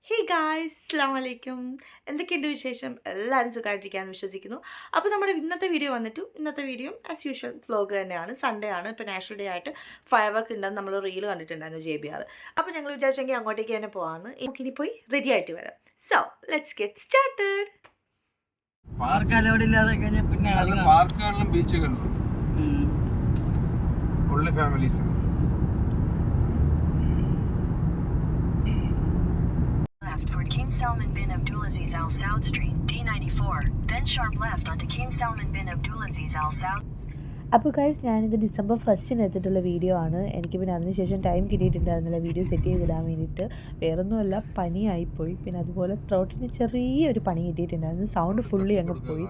Hey guys, അസ്സലാമു അലൈക്കും. എന്തൊക്കെയുണ്ട് വിശേഷം? എല്ലാവരും സുഖമായിട്ടിരിക്കാമെന്ന് വിശ്വസിക്കുന്നു. അപ്പോൾ നമ്മുടെ ഇന്നത്തെ വീഡിയോ ആസ് യൂഷ്വൽ വ്ലോഗ് തന്നെയാണ്. സൺഡേ ആണ്. ഇപ്പോൾ നാഷണൽ ഡേ ആയിട്ട് ഫയർ വർക്ക് ഉണ്ടെന്ന് നമ്മൾ റീൽ കണ്ടിട്ടുണ്ടായിരുന്നു JBR. അപ്പോൾ ഞങ്ങൾ വിചാരിച്ചെങ്കിൽ അങ്ങോട്ടേക്ക് തന്നെ പോകാമെന്ന്. നമുക്കിനി പോയി റെഡി ആയിട്ട് വരാം. So let's get started. പാർക്കുകളിലും ബീച്ചുകളിലും ഉള്ള families toward King Salman bin Abdulaziz Al Saud Street, D94, then sharp left onto King Salman bin Abdulaziz Al Saud. അപ്പോൾ ഗൈസ്, ഞാനിത് December 1 എടുത്തിട്ടുള്ള വീഡിയോ ആണ്. എനിക്ക് പിന്നെ അതിനുശേഷം ടൈം കിട്ടിയിട്ടുണ്ടായിരുന്നില്ല വീഡിയോ സെറ്റ് ചെയ്തിടാൻ വേണ്ടിയിട്ട്. വേറൊന്നുമല്ല, പനിയായിപ്പോയി. പിന്നെ അതുപോലെ ത്രോട്ടിന് ചെറിയൊരു പണി കിട്ടിയിട്ടുണ്ടായിരുന്നു. സൗണ്ട് ഫുള്ളി അങ്ങ് പോയി.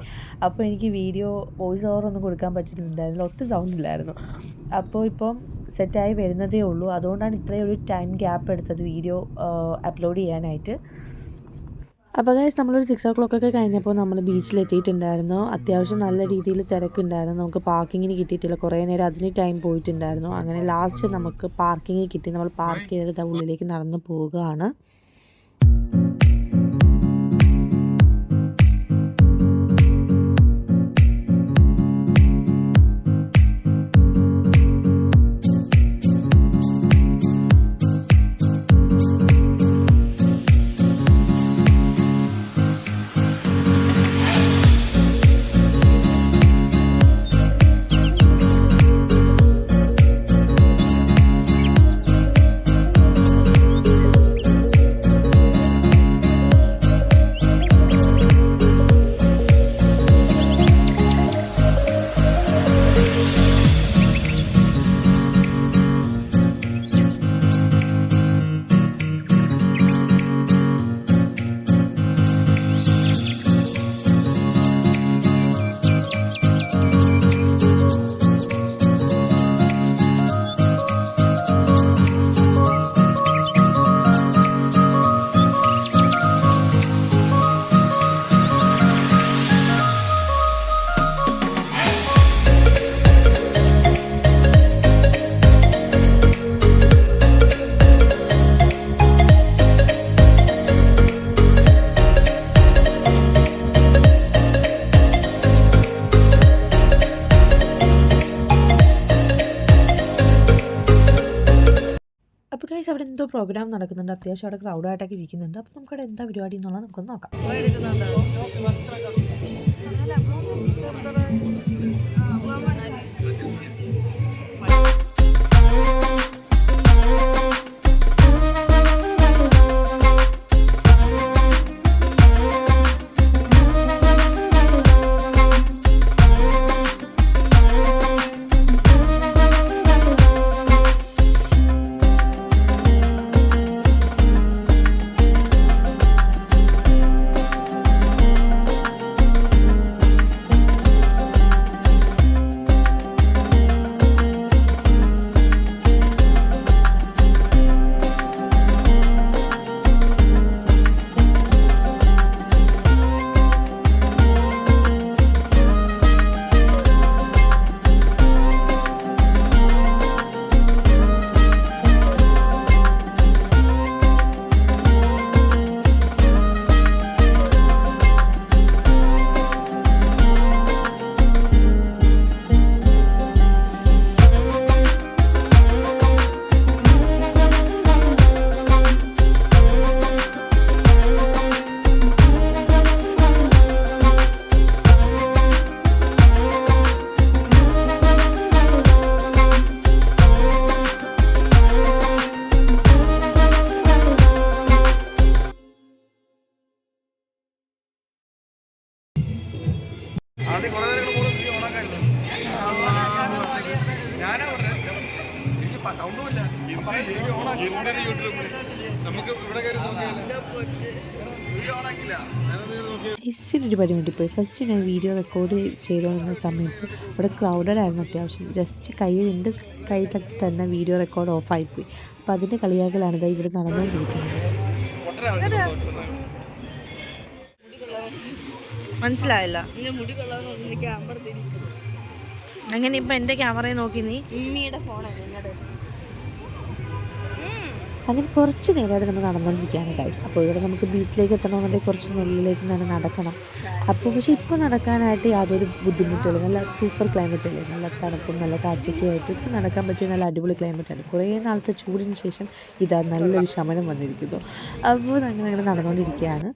അപ്പോൾ എനിക്ക് വീഡിയോ വോയിസ് ഓവർ ഒന്നും കൊടുക്കാൻ പറ്റിയിട്ടുണ്ടായിരുന്നില്ല. ഒട്ടും സൗണ്ട് ഇല്ലായിരുന്നു. അപ്പോൾ ഇപ്പം സെറ്റായി വരുന്നതേ ഉള്ളൂ. അതുകൊണ്ടാണ് ഇത്രയും ഒരു ടൈം ഗ്യാപ്പ് എടുത്തത് വീഡിയോ അപ്ലോഡ് ചെയ്യാനായിട്ട്. അപ്പോൾ ഗൈസ്, നമ്മളൊരു 6 o'clock കഴിഞ്ഞപ്പോൾ നമ്മൾ ബീച്ചിലെത്തിയിട്ടുണ്ടായിരുന്നു. അത്യാവശ്യം നല്ല രീതിയിൽ തിരക്കുണ്ടായിരുന്നു. നമുക്ക് പാർക്കിങ്ങിന് കിട്ടിയിട്ടില്ല. കുറേ നേരം അതിന് ടൈം പോയിട്ടുണ്ടായിരുന്നു. അങ്ങനെ ലാസ്റ്റ് നമുക്ക് പാർക്കിങ് കിട്ടി. നമ്മൾ പാർക്ക് ചെയ്തിട്ട് ഉള്ളിലേക്ക് നടന്നു പോവുകയാണ്. അപ്പോൾ ഗൈസ്, അവിടെ എന്തോ പ്രോഗ്രാം നടക്കുന്നുണ്ട്. അത്യാവശ്യം അവിടെ ക്രൗഡായിട്ടൊക്കെ ഇരിക്കുന്നുണ്ട്. അപ്പോൾ നമുക്കവിടെ എന്താ പരിപാടി എന്നുള്ളത് നമുക്കൊന്ന് നോക്കാം. ഇസിനൊരു പരിപാടി പോയി. ഫസ്റ്റ് ഞാൻ വീഡിയോ റെക്കോർഡ് ചെയ്തുകൊണ്ടിരുന്ന സമയത്ത് ഇവിടെ ക്രൗഡഡ് ആയിരുന്നു അത്യാവശ്യം. ജസ്റ്റ് എൻ്റെ കൈ തട്ടി തന്നെ വീഡിയോ റെക്കോർഡ് ഓഫായിപ്പോയി. അപ്പോൾ അതിൻ്റെ കളിയാക്കലാണ് ഇതാ ഇവിടെ നടന്നുകൊണ്ടിരിക്കുന്നത്. മനസ്സിലായില്ല. അങ്ങനെ ഇപ്പം എൻ്റെ ക്യാമറയെ നോക്കി നീ ഉമ്മിയുടെ ഫോണാണ് നിങ്ങളുടെ അങ്ങനെ കുറച്ച് നേരമായിട്ട് നമ്മൾ നടന്നുകൊണ്ടിരിക്കുകയാണ് ഗൈസ്. അപ്പോൾ ഇവിടെ നമുക്ക് ബീച്ചിലേക്ക് എത്തണമെന്നുണ്ടെങ്കിൽ കുറച്ച് ഉള്ളിലേക്ക് തന്നെ നടക്കണം. അപ്പോൾ പക്ഷേ ഇപ്പോൾ നടക്കാനായിട്ട് യാതൊരു ബുദ്ധിമുട്ടില്ല. നല്ല സൂപ്പർ ക്ലൈമറ്റ് അല്ലേ, നല്ല തണുപ്പും നല്ല കാറ്റൊക്കെ ആയിട്ട് ഇപ്പോൾ നടക്കാൻ പറ്റിയ നല്ല അടിപൊളി ക്ലൈമറ്റാണ്. കുറേ നാളത്തെ ചൂടിന് ശേഷം ഇതാ നല്ലൊരു ശമനം വന്നിരിക്കുന്നു. അപ്പോൾ അങ്ങനെ നടന്നുകൊണ്ടിരിക്കുകയാണ്.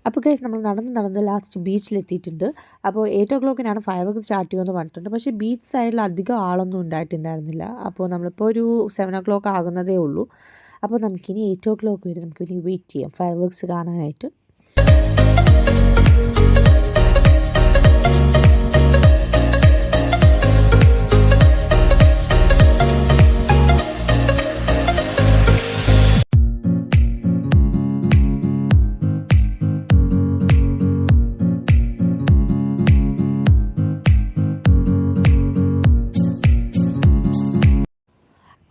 അപ്പോൾ ഗൈസ് നമ്മൾ നടന്ന് ലാസ്റ്റ് ബീച്ചിലെത്തിയിട്ടുണ്ട്. അപ്പോൾ 8 o'clock ഫയർ വർക്ക് സ്റ്റാർട്ട് ചെയ്യുമെന്ന് പറഞ്ഞിട്ടുണ്ട്. പക്ഷേ ബീച്ച് സൈഡിൽ അധികം ആളൊന്നും ഉണ്ടായിട്ടുണ്ടായിരുന്നില്ല. അപ്പോൾ നമ്മളിപ്പോൾ ഒരു 7 o'clock ആകുന്നതേ ഉള്ളൂ. അപ്പോൾ നമുക്കിനി 8 o'clock വരെ നമുക്കിനി വെയിറ്റ് ചെയ്യാം ഫയർ വർക്ക്സ് കാണാനായിട്ട്.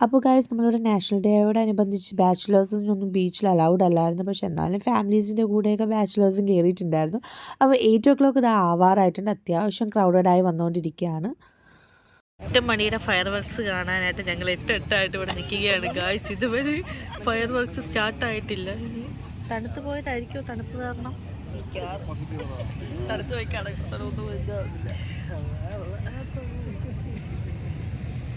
അപ്പോൾ ഗൈസ് നമ്മളിവിടെ നാഷണൽ ഡേയോടനുബന്ധിച്ച് ബാച്ചിലേഴ്സിനൊന്നും ബീച്ചിൽ അലൗഡ് അല്ലായിരുന്നു. പക്ഷെ എന്നാലും ഫാമിലീസിൻ്റെ കൂടെയൊക്കെ ബാച്ചിലേഴ്സും കയറിയിട്ടുണ്ടായിരുന്നു. അപ്പോൾ 8 o'clock ഇത് ആവാറായിട്ടുണ്ട്. അത്യാവശ്യം ക്രൗഡഡായി വന്നുകൊണ്ടിരിക്കുകയാണ്. 8 മണിയുടെ ഫയർ വർക്ക്സ് കാണാനായിട്ട് ഞങ്ങൾ 8 ഇവിടെ നിൽക്കുകയാണ് ഗായ്സ്. ഇതുവരെ ഫയർ വർക്ക്സ് സ്റ്റാർട്ടായിട്ടില്ല. തണുത്ത് പോയതായിരിക്കുമോ, തണുപ്പ് കാരണം തണുത്ത് പോയിക്കാണ്.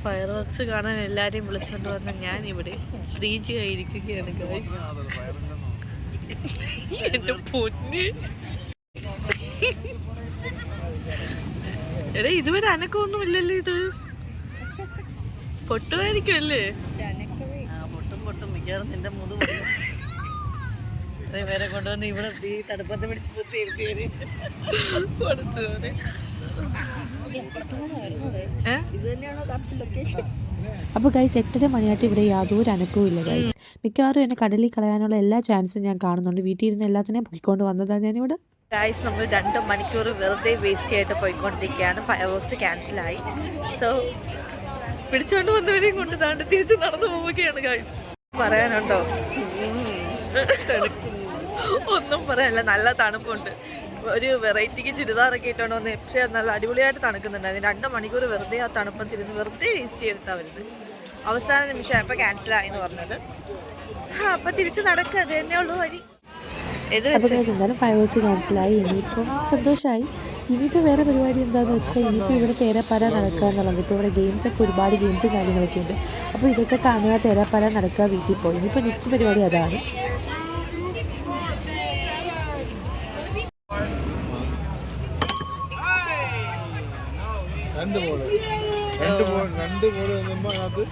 ഫയർ വർക്ക്സ് കാണാൻ എല്ലാവരെയും വിളിച്ചുകൊണ്ട് വന്ന ഞാൻ ഇവിടെ 3G ആയിരിക്കുകയാണ് ഗായ്സ്. എൻ്റെ പൊന്ന് എടാ, ഇതുവരെ അനക്കമൊന്നും ഇല്ലല്ലോ. ഇത് പൊട്ടുമായിരിക്കും അല്ലേ? പൊട്ടും മിക്കവാറും നിന്റെ മുതു ഇത്രയും പേരെ കൊണ്ടുവന്ന് ഇവിടെ തടുപ്പത്ത് പിടിച്ച് നിർത്തി. അപ്പോൾ ഗൈസ് 8:30 മണിയായിട്ട് ഇവിടെ യാതൊരു അനക്കവും ഇല്ല ഗൈസ്. മിക്കവാറും എന്നെ കടലിൽ കളയാനുള്ള എല്ലാ ചാൻസും ഞാൻ കാണുന്നുണ്ട്. വീട്ടിൽ ഇരുന്ന് എല്ലാത്തിനെയും പൊയ്ക്കൊണ്ട് വന്നതാണ് ഞാനിവിടെ. ഗൈസ് നമ്മൾ 2 മണിക്കൂർ വെറുതെ വേസ്റ്റ് ആയിട്ട് പോയിക്കൊണ്ടിരിക്കുകയാണ്. Fire works ക്യാൻസലായി. സോ പിടിച്ചുകൊണ്ട് വന്നവരെയും കൊണ്ട് താണ്ട് തിരിച്ച് നടന്നു പോവുകയാണ് ഗൈസ്. പറയാനുണ്ടോ? ഒന്നും പറയാനില്ല. നല്ല തണുപ്പുണ്ട്. ഒരു വെറൈറ്റിക്ക് ചുരിദാറൊക്കെ ഇട്ടോണ്ട് വന്ന് പക്ഷേ നല്ല അടിപൊളിയായിട്ട് തണുക്കുന്നുണ്ടായിരുന്നു. 2 മണിക്കൂർ വെറുതെ ആ തണുപ്പത്തിരുന്ന് വെറുതെ വേസ്റ്റ് ചെയ്തിട്ടാണ് വരുന്നത്. അവസാന നിമിഷം ആയപ്പോൾ ക്യാൻസലായെന്ന് പറഞ്ഞത്. അപ്പം തിരിച്ച് നടക്കുക, അത് തന്നെ ഉള്ളൂ വഴി. എന്തായാലും ഫയർ വർക്ക്സ് ക്യാൻസലായി. ഇനിയിപ്പം സന്തോഷമായി. ഇനിയിപ്പോൾ വേറെ പരിപാടി എന്താണെന്ന് വെച്ചാൽ ഇനിയിപ്പോൾ ഇവിടെ തേരാപ്പാര നടക്കുക എന്നുള്ളത്. ഇപ്പോൾ ഇവിടെ ഗെയിംസൊക്കെ ഒരുപാട് ഗെയിംസും കാര്യങ്ങളൊക്കെ ഉണ്ട്. അപ്പോൾ ഇതൊക്കെ കാണുക, തേരാപ്പാര നടക്കുക, വീട്ടിൽ പോയി. ഇനിയിപ്പോൾ നെക്സ്റ്റ് പരിപാടി അതാണ്. രണ്ട് ബോൾ വന്നപ്പോൾ അത്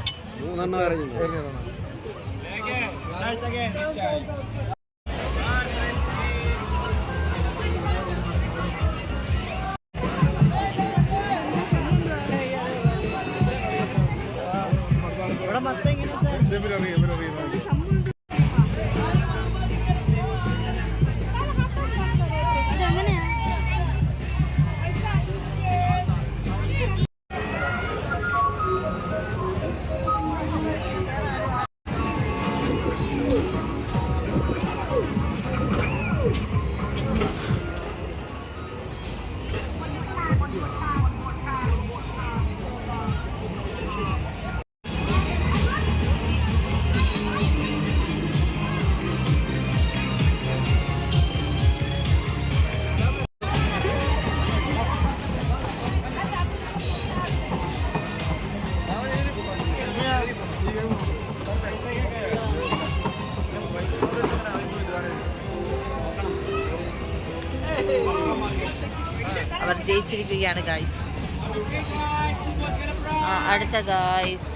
അവർ ജയിച്ചിരിക്കുകയാണ് ഗായ്സ്. അടുത്ത ഗായ്സ്.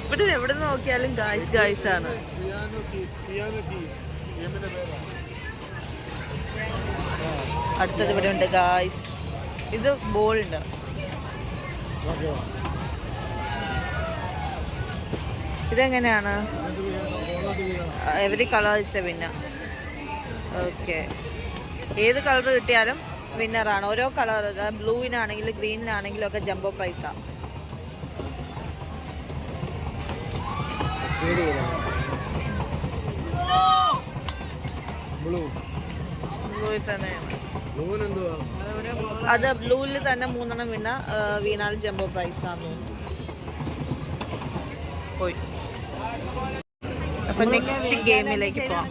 ഇവിടെ എവിടെ നോക്കിയാലും ഗായ്സ് ഗായ്സ് ആണ്. അടുത്തത് ഇവിടെ ഉണ്ട് ഗായ്സ്. ഇത് ബോൾ ഉണ്ട്. ഇതെങ്ങനെയാണ്? എവരി കളേഴ്സ് പിന്നെ. ഓക്കെ, ഏത് കളർ കിട്ടിയാലും വിന്നറാണ്. ഓരോ കളർ, ബ്ലൂവിനാണെങ്കിലും ഗ്രീനിനാണെങ്കിലും ഒക്കെ ജംബോ പ്രൈസാണ്. ബ്ലൂവിൽ തന്നെ അത് ബ്ലൂവിൽ തന്നെ 3 വീണാൽ ജംബോ പ്രൈസാന്ന് തോന്നുന്നു. പോയി. അപ്പൊ നെക്സ്റ്റ് ഗെയിമിലേക്ക് പോവാം.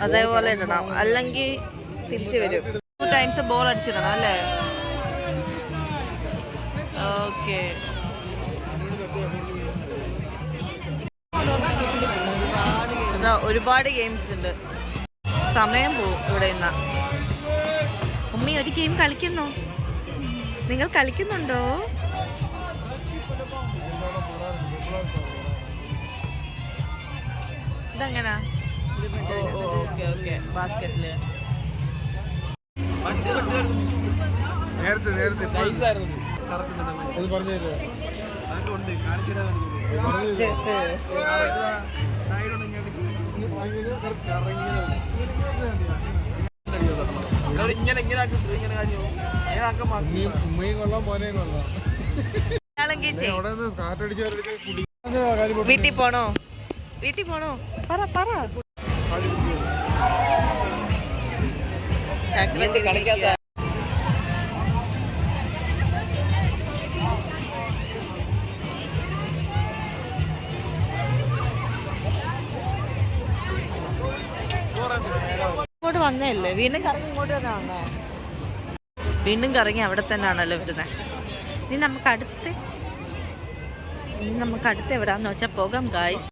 അതേപോലെ ഇടണം, അല്ലെങ്കിൽ തിരിച്ചു വരും. 2 ടൈംസ് ബോൾ അടിച്ചിടണം അല്ലേ? ഓക്കെ. അതാ ഒരുപാട് ഗെയിംസ് ഉണ്ട്. സമയം പോവും ഇവിടെ നിന്ന്. ഉമ്മി ഒരു ഗെയിം കളിക്കുന്നു. നിങ്ങൾ കളിക്കുന്നുണ്ടോ? ഇതെങ്ങനാ? ഓക്കെ ഓക്കെ, ബാസ്കറ്റില് നേരത്തെ വീട്ടിൽ പോണോ? വീട്ടിൽ പോണോ? പറ പറ. കളിക്കാത്ത ഇങ്ങോട്ട് വന്നല്ലേ? വീണ്ടും കറങ്ങി ഇങ്ങോട്ട് തന്നെ വന്നേ? വീണ്ടും കറങ്ങി അവിടെ തന്നെയാണല്ലോ വരുന്നത്. ഇനി നമുക്ക് അടുത്ത് എവിടാന്ന് വെച്ചാൽ പോകാം ഗായ്സ്.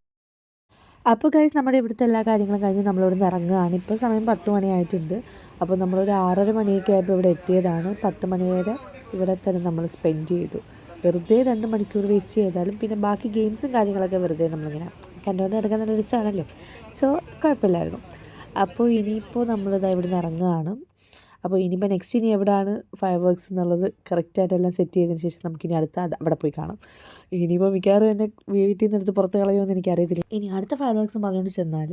അപ്പോൾ ഗൈസ്, നമ്മുടെ ഇവിടുത്തെ എല്ലാ കാര്യങ്ങളും കഴിഞ്ഞ് നമ്മളിവിടെ നിന്ന് ഇറങ്ങുകയാണ്. ഇപ്പോൾ സമയം 10 മണിയായിട്ടുണ്ട്. അപ്പോൾ നമ്മളൊരു 6:30 മണിയൊക്കെ ആയപ്പോൾ ഇവിടെ എത്തിയതാണ്. 10 മണി വരെ ഇവിടെ തന്നെ നമ്മൾ സ്പെൻഡ് ചെയ്തു. വെറുതെ 2 മണിക്കൂർ വേസ്റ്റ് ചെയ്താലും പിന്നെ ബാക്കി ഗെയിംസും കാര്യങ്ങളൊക്കെ വെറുതെ നമ്മളിങ്ങനെ കണ്ടുകൊണ്ട് നടക്കാൻ നല്ല രസമാണല്ലോ. സോ കുഴപ്പമില്ലായിരുന്നു. അപ്പോൾ ഇനിയിപ്പോൾ നമ്മളിതാ ഇവിടെ നിന്ന് ഇറങ്ങുകയാണ്. അപ്പോൾ ഇനിയിപ്പോൾ നെക്സ്റ്റ് ഇനി എവിടെയാണ് ഫയർ വർക്ക്സ് എന്നുള്ളത് കറക്റ്റായിട്ടെല്ലാം സെറ്റ് ചെയ്തതിന് ശേഷം നമുക്കിനി അടുത്ത അവിടെ പോയി കാണാം. ഇനിയിപ്പോൾ മിക്കവാറും എന്നെ വീട്ടിൽ നിന്ന് എടുത്ത് പുറത്ത് കളയുമെന്ന് എനിക്കറിയത്തില്ല. ഇനി അടുത്ത ഫയർ വർക്ക്സ് പറഞ്ഞുകൊണ്ട് ചെന്നാൽ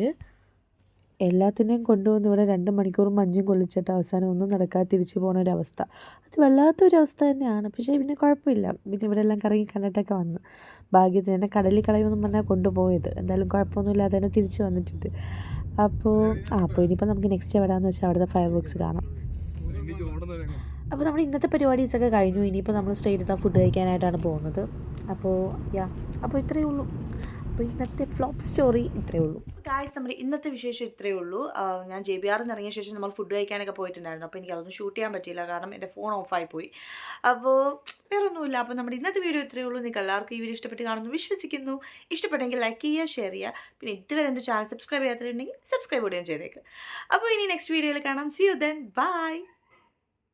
എല്ലാത്തിനെയും കൊണ്ടുവന്ന് ഇവിടെ 2 മണിക്കൂറും മഞ്ഞും കൊള്ളിച്ചിട്ട് അവസാനം ഒന്നും നടക്കാതെ തിരിച്ചു പോകുന്ന ഒരവസ്ഥ. അത് വല്ലാത്തൊരവസ്ഥ തന്നെയാണ്. പക്ഷേ പിന്നെ കുഴപ്പമില്ല. പിന്നെ ഇവിടെ എല്ലാം കറങ്ങി കണ്ടിട്ടൊക്കെ വന്ന് ഭാഗ്യത്തിന് എന്നെ കടലിൽ കളയുമെന്നും പറഞ്ഞാൽ കൊണ്ടുപോയത്. എന്തായാലും കുഴപ്പമൊന്നുമില്ലാതെ തന്നെ തിരിച്ച് വന്നിട്ടുണ്ട്. അപ്പോൾ ഇനിയിപ്പോൾ നമുക്ക് നെക്സ്റ്റ് എവിടെയാണെന്ന് വെച്ചാൽ അവിടുത്തെ ഫയർ വർക്ക്സ് കാണാം. അപ്പോൾ നമ്മുടെ ഇന്നത്തെ പരിപാടീസൊക്കെ കഴിഞ്ഞു. ഇനിയിപ്പോൾ നമ്മൾ സ്ട്രെയിറ്റ് ഫുഡ് കഴിക്കാനായിട്ടാണ് പോകുന്നത്. അപ്പോൾ ഇത്രയേ ഉള്ളൂ. അപ്പോൾ ഇന്നത്തെ ഫ്ലോപ്പ് സ്റ്റോറി ഇത്രയേ ഉള്ളൂ. ഗായ്സ് നമ്മുടെ ഇന്നത്തെ വിശേഷം ഇത്രയേ ഉള്ളൂ. ഞാൻ JBR ഇറങ്ങിയ ശേഷം നമ്മൾ ഫുഡ് കഴിക്കാനൊക്കെ പോയിട്ടുണ്ടായിരുന്നു. അപ്പോൾ എനിക്ക് അതൊന്നും ഷൂട്ട് ചെയ്യാൻ പറ്റിയില്ല, കാരണം എൻ്റെ ഫോൺ ഓഫായി പോയി. അപ്പോൾ വേറെ ഒന്നുമില്ല. അപ്പോൾ നമ്മുടെ ഇന്നത്തെ വീഡിയോ ഇത്രയേ ഉള്ളൂ. നിങ്ങൾക്ക് എല്ലാവർക്കും ഈ വീഡിയോ ഇഷ്ടപ്പെട്ട് കാണുമെന്ന് വിശ്വസിക്കുന്നു. ഇഷ്ടപ്പെട്ടെങ്കിൽ ലൈക്ക് ചെയ്യുക, ഷെയർ ചെയ്യുക. പിന്നെ ഇതുവരെ എൻ്റെ ചാനൽ സബ്സ്ക്രൈബ് ചെയ്യാത്തവരുണ്ടെങ്കിൽ സബ്സ്ക്രൈബ് ചെയ്യുകയും ചെയ്തേക്ക്. അപ്പോൾ ഇനി നെക്സ്റ്റ് വീഡിയോയിൽ കാണാം. See you then, by.